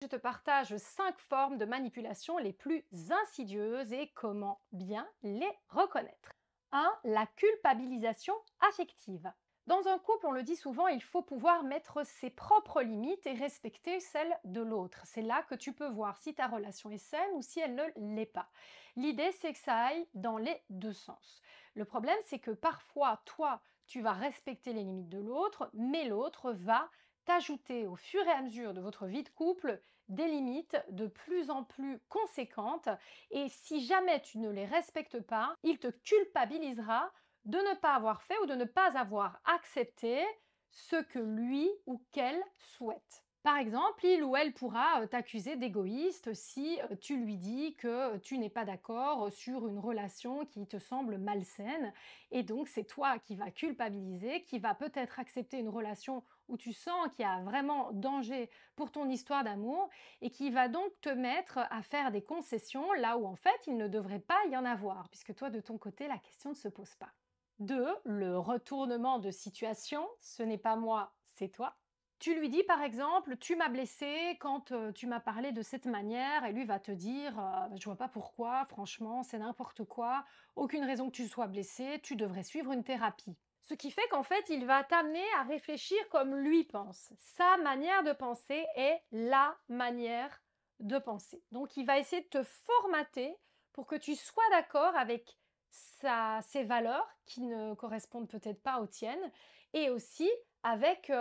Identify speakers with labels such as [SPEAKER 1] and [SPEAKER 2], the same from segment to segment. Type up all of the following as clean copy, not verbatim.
[SPEAKER 1] Je te partage 5 formes de manipulation les plus insidieuses et comment bien les reconnaître. 1. La culpabilisation affective. Dans un couple, on le dit souvent, il faut pouvoir mettre ses propres limites et respecter celles de l'autre. C'est là que tu peux voir si ta relation est saine ou si elle ne l'est pas. L'idée, c'est que ça aille dans les deux sens. Le problème, c'est que parfois, toi, tu vas respecter les limites de l'autre, mais l'autre va t'ajouter au fur et à mesure de votre vie de couple des limites de plus en plus conséquentes et si jamais tu ne les respectes pas, il te culpabilisera de ne pas avoir fait ou de ne pas avoir accepté ce que lui ou qu'elle souhaite. Par exemple, il ou elle pourra t'accuser d'égoïste si tu lui dis que tu n'es pas d'accord sur une relation qui te semble malsaine. Et donc, c'est toi qui vas culpabiliser, qui va peut-être accepter une relation où tu sens qu'il y a vraiment danger pour ton histoire d'amour et qui va donc te mettre à faire des concessions là où en fait il ne devrait pas y en avoir, puisque toi de ton côté, la question ne se pose pas. 2. Le retournement de situation. Ce n'est pas moi, c'est toi. Tu lui dis par exemple, tu m'as blessé quand tu m'as parlé de cette manière et lui va te dire, je vois pas pourquoi, franchement, c'est n'importe quoi, aucune raison que tu sois blessé, tu devrais suivre une thérapie. Ce qui fait qu'en fait, il va t'amener à réfléchir comme lui pense. Sa manière de penser est la manière de penser. Donc, il va essayer de te formater pour que tu sois d'accord avec ses valeurs qui ne correspondent peut-être pas aux tiennes et aussi avec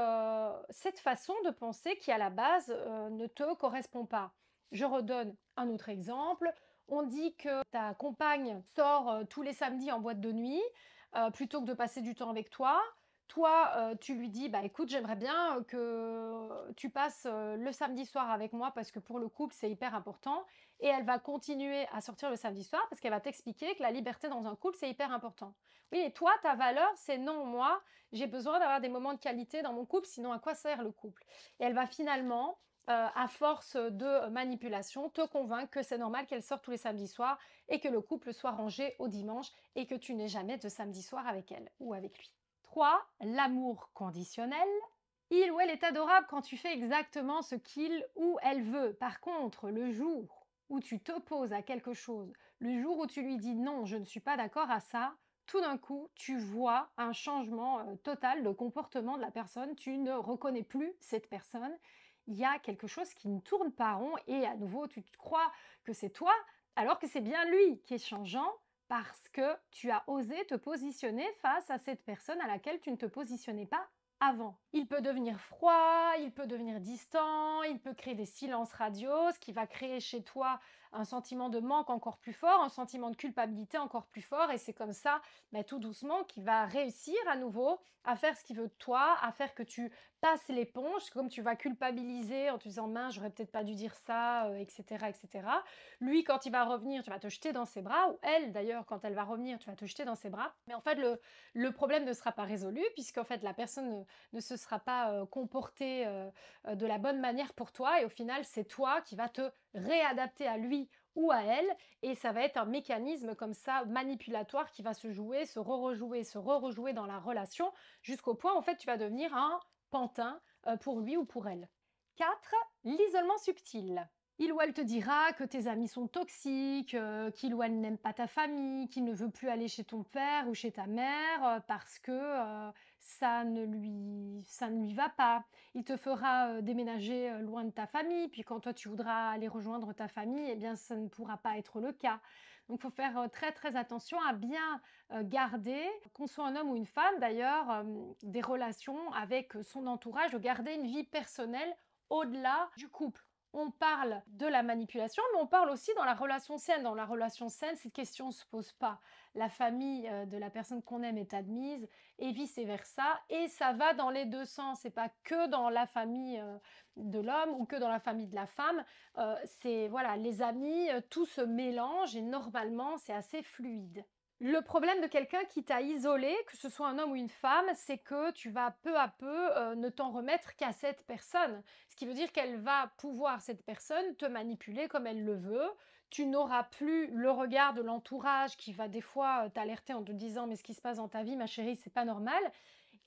[SPEAKER 1] cette façon de penser qui à la base ne te correspond pas. Je redonne un autre exemple. On dit que ta compagne sort tous les samedis en boîte de nuit plutôt que de passer du temps avec toi. Toi, tu lui dis, bah écoute, j'aimerais bien que tu passes le samedi soir avec moi parce que pour le couple, c'est hyper important. Et elle va continuer à sortir le samedi soir parce qu'elle va t'expliquer que la liberté dans un couple, c'est hyper important. Oui, et toi, ta valeur, c'est non, moi, j'ai besoin d'avoir des moments de qualité dans mon couple, sinon à quoi sert le couple? Et elle va finalement, à force de manipulation, te convaincre que c'est normal qu'elle sorte tous les samedis soirs et que le couple soit rangé au dimanche et que tu n'aies jamais de samedi soir avec elle ou avec lui. 3. L'amour conditionnel. Il ou elle est adorable quand tu fais exactement ce qu'il ou elle veut. Par contre, le jour où tu t'opposes à quelque chose, le jour où tu lui dis non, je ne suis pas d'accord à ça, tout d'un coup, tu vois un changement total de comportement de la personne. Tu ne reconnais plus cette personne. Il y a quelque chose qui ne tourne pas rond et à nouveau, tu te crois que c'est toi, alors que c'est bien lui qui est changeant parce que tu as osé te positionner face à cette personne à laquelle tu ne te positionnais pas avant. Il peut devenir froid, il peut devenir distant, il peut créer des silences radios, ce qui va créer chez toi un sentiment de manque encore plus fort, un sentiment de culpabilité encore plus fort, et c'est comme ça, tout doucement, qu'il va réussir à nouveau à faire ce qu'il veut de toi, à faire que tu passes l'éponge, comme tu vas culpabiliser en te disant mince, j'aurais peut-être pas dû dire ça, etc., etc. Lui, quand il va revenir, tu vas te jeter dans ses bras, ou elle d'ailleurs, quand elle va revenir, tu vas te jeter dans ses bras. Mais en fait, le problème ne sera pas résolu, puisqu'en fait, la personne ne se sera pas comportée de la bonne manière pour toi, et au final, c'est toi qui vas te réadapter à lui ou à elle, et ça va être un mécanisme comme ça manipulatoire qui va se jouer, se re-rejouer, se re-rejouer dans la relation, jusqu'au point où en fait tu vas devenir un pantin pour lui ou pour elle. 4. L'isolement subtil. Il ou elle te dira que tes amis sont toxiques, qu'il ou elle n'aime pas ta famille, qu'il ne veut plus aller chez ton père ou chez ta mère parce que ça ne lui va pas. Il te fera déménager loin de ta famille, puis quand toi tu voudras aller rejoindre ta famille, eh bien ça ne pourra pas être le cas. Donc il faut faire très très attention à bien garder, qu'on soit un homme ou une femme d'ailleurs, des relations avec son entourage, de garder une vie personnelle au-delà du couple. On parle de la manipulation, mais on parle aussi dans la relation saine. Dans la relation saine, cette question ne se pose pas. La famille de la personne qu'on aime est admise et vice-versa. Et ça va dans les deux sens. C'est pas que dans la famille de l'homme ou que dans la famille de la femme. C'est voilà, les amis, tout se mélange et normalement, c'est assez fluide. Le problème de quelqu'un qui t'a isolé, que ce soit un homme ou une femme, c'est que tu vas peu à peu ne t'en remettre qu'à cette personne. Ce qui veut dire qu'elle va pouvoir, cette personne, te manipuler comme elle le veut. Tu n'auras plus le regard de l'entourage qui va des fois t'alerter en te disant mais ce qui se passe dans ta vie, ma chérie, c'est pas normal.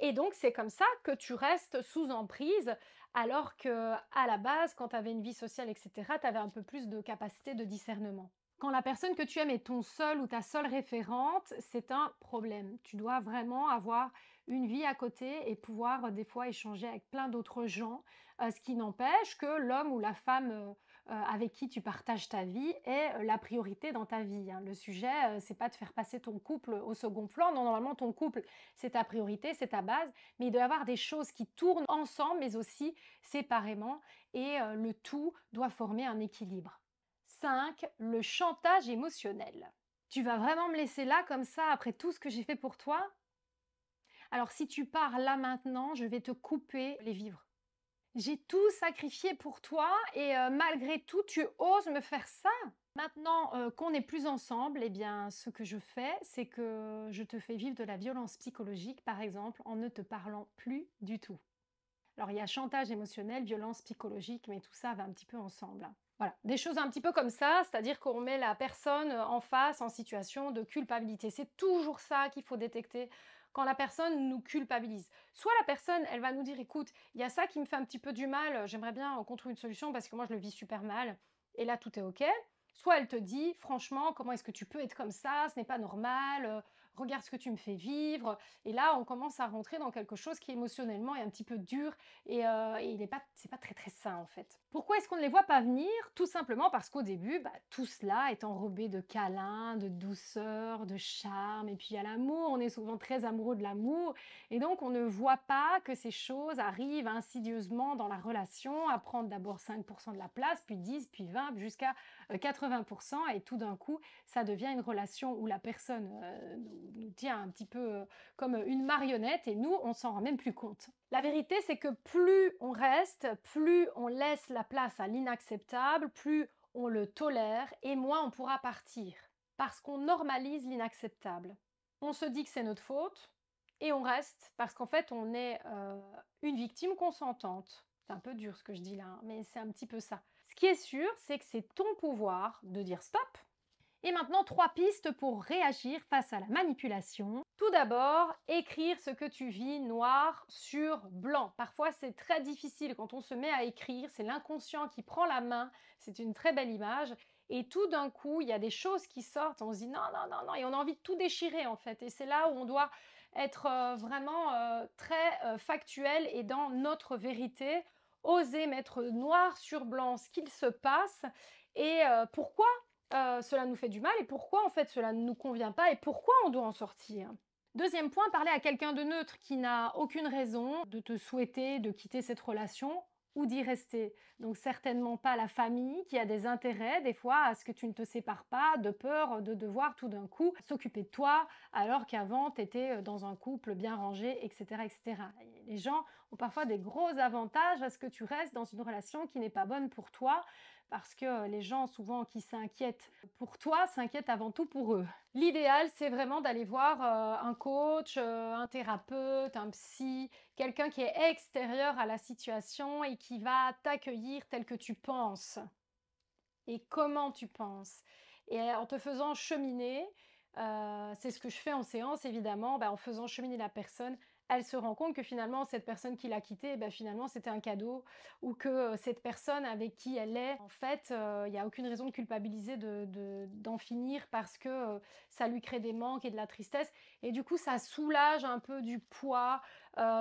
[SPEAKER 1] Et donc c'est comme ça que tu restes sous emprise alors que à la base, quand tu avais une vie sociale, etc., tu avais un peu plus de capacité de discernement. Quand la personne que tu aimes est ton seul ou ta seule référente, c'est un problème. Tu dois vraiment avoir une vie à côté et pouvoir des fois échanger avec plein d'autres gens, ce qui n'empêche que l'homme ou la femme avec qui tu partages ta vie est la priorité dans ta vie, hein. Le sujet, c'est pas de faire passer ton couple au second plan. Non, normalement, ton couple, c'est ta priorité, c'est ta base, mais il doit y avoir des choses qui tournent ensemble, mais aussi séparément, et le tout doit former un équilibre. 5, le chantage émotionnel. Tu vas vraiment me laisser là comme ça après tout ce que j'ai fait pour toi? Alors si tu pars là maintenant, je vais te couper les vivres. J'ai tout sacrifié pour toi et malgré tout, tu oses me faire ça? Maintenant, qu'on n'est plus ensemble, eh bien, ce que je fais, c'est que je te fais vivre de la violence psychologique, par exemple, en ne te parlant plus du tout. Alors, il y a chantage émotionnel, violence psychologique, mais tout ça va un petit peu ensemble, hein. Voilà, des choses un petit peu comme ça, c'est-à-dire qu'on met la personne en face en situation de culpabilité. C'est toujours ça qu'il faut détecter quand la personne nous culpabilise. Soit la personne, elle va nous dire, écoute, il y a ça qui me fait un petit peu du mal, j'aimerais bien qu'on trouve une solution parce que moi je le vis super mal, et là tout est OK. Soit elle te dit, franchement, comment est-ce que tu peux être comme ça? Ce n'est pas normal, regarde ce que tu me fais vivre. Et là, on commence à rentrer dans quelque chose qui émotionnellement est un petit peu dur et il est pas c'est pas très, très sain, en fait. Pourquoi est-ce qu'on ne les voit pas venir? Tout simplement parce qu'au début, bah, tout cela est enrobé de câlins, de douceur, de charme et puis il y a l'amour, on est souvent très amoureux de l'amour et donc on ne voit pas que ces choses arrivent insidieusement dans la relation, à prendre d'abord 5 de la place, puis 10, puis 20, jusqu'à, 80 et tout d'un coup, ça devient une relation où la personne, nous tient un petit peu, comme une marionnette et nous, on s'en rend même plus compte. La vérité, c'est que plus on reste, plus on laisse la place à l'inacceptable, plus on le tolère et moins on pourra partir. Parce qu'on normalise l'inacceptable. On se dit que c'est notre faute et on reste parce qu'en fait, on est une victime consentante. C'est un peu dur ce que je dis là, hein, mais c'est un petit peu ça. Ce qui est sûr, c'est que c'est ton pouvoir de dire stop. Et maintenant, 3 pistes pour réagir face à la manipulation. Tout d'abord, écrire ce que tu vis noir sur blanc. Parfois, c'est très difficile quand on se met à écrire, c'est l'inconscient qui prend la main, c'est une très belle image. Et tout d'un coup, il y a des choses qui sortent, on se dit non, non, non, non, et on a envie de tout déchirer en fait. Et c'est là où on doit être vraiment très factuel et dans notre vérité, oser mettre noir sur blanc ce qu'il se passe et pourquoi cela nous fait du mal et pourquoi en fait cela ne nous convient pas et pourquoi on doit en sortir. Deuxième point, parler à quelqu'un de neutre qui n'a aucune raison de te souhaiter de quitter cette relation ou d'y rester. Donc certainement pas la famille qui a des intérêts des fois à ce que tu ne te sépares pas, de peur de devoir tout d'un coup s'occuper de toi alors qu'avant tu étais dans un couple bien rangé, etc., etc. Et les gens ont parfois des gros avantages à ce que tu restes dans une relation qui n'est pas bonne pour toi parce que les gens souvent qui s'inquiètent pour toi s'inquiètent avant tout pour eux. L'idéal, c'est vraiment d'aller voir un coach, un thérapeute, un psy, quelqu'un qui est extérieur à la situation et qui va t'accueillir tel que tu penses et comment tu penses. Et en te faisant cheminer, c'est ce que je fais en séance évidemment, bah, en faisant cheminer la personne, elle se rend compte que finalement cette personne qui l'a quittée, bah, finalement c'était un cadeau ou que, cette personne avec qui elle est, en fait, il y a aucune raison de culpabiliser d'en finir parce que, ça lui crée des manques et de la tristesse et du coup ça soulage un peu du poids,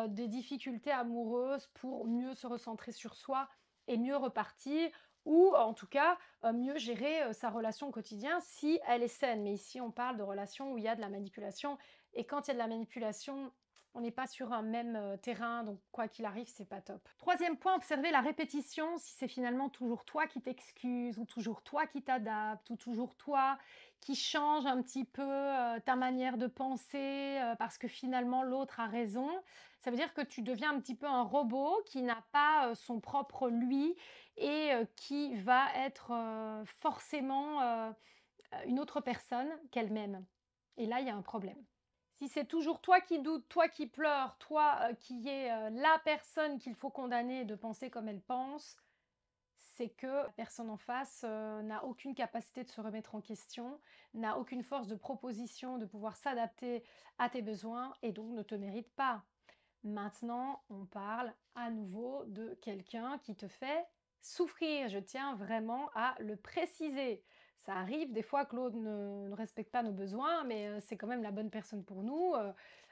[SPEAKER 1] des difficultés amoureuses pour mieux se recentrer sur soi et mieux repartir ou en tout cas, mieux gérer, sa relation au quotidien si elle est saine. Mais ici, on parle de relations où il y a de la manipulation et quand il y a de la manipulation, on n'est pas sur un même, terrain, donc quoi qu'il arrive, c'est pas top. Troisième point, observer la répétition, si c'est finalement toujours toi qui t'excuses ou toujours toi qui t'adaptes ou toujours toi qui change un petit peu, ta manière de penser, parce que finalement l'autre a raison. Ça veut dire que tu deviens un petit peu un robot qui n'a pas, son propre lui et qui va être, forcément, une autre personne qu'elle-même et là, il y a un problème. Si c'est toujours toi qui doutes, toi qui pleures, toi, qui es, la personne qu'il faut condamner de penser comme elle pense, c'est que la personne en face, n'a aucune capacité de se remettre en question, n'a aucune force de proposition, de pouvoir s'adapter à tes besoins et donc ne te mérite pas. Maintenant, on parle à nouveau de quelqu'un qui te fait souffrir. Je tiens vraiment à le préciser. Ça arrive des fois que l'autre ne respecte pas nos besoins, mais c'est quand même la bonne personne pour nous.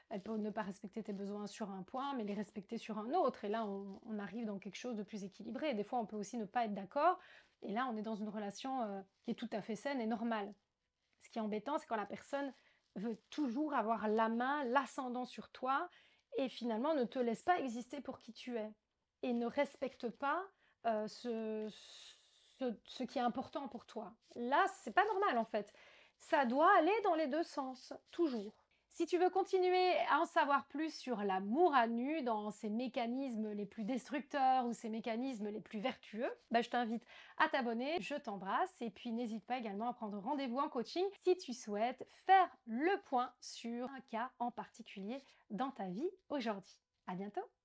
[SPEAKER 1] Elle peut ne pas respecter tes besoins sur un point, mais les respecter sur un autre. Et là, on arrive dans quelque chose de plus équilibré. Des fois, on peut aussi ne pas être d'accord. Et là, on est dans une relation qui est tout à fait saine et normale. Ce qui est embêtant, c'est quand la personne veut toujours avoir la main, l'ascendant sur toi et finalement ne te laisse pas exister pour qui tu es et ne respecte pas ce qui est important pour toi. Là, c'est pas normal en fait. Ça doit aller dans les deux sens, toujours. Si tu veux continuer à en savoir plus sur l'amour à nu, dans ses mécanismes les plus destructeurs ou ses mécanismes les plus vertueux, bah, je t'invite à t'abonner. Je t'embrasse et puis n'hésite pas également à prendre rendez-vous en coaching si tu souhaites faire le point sur un cas en particulier dans ta vie aujourd'hui. À bientôt!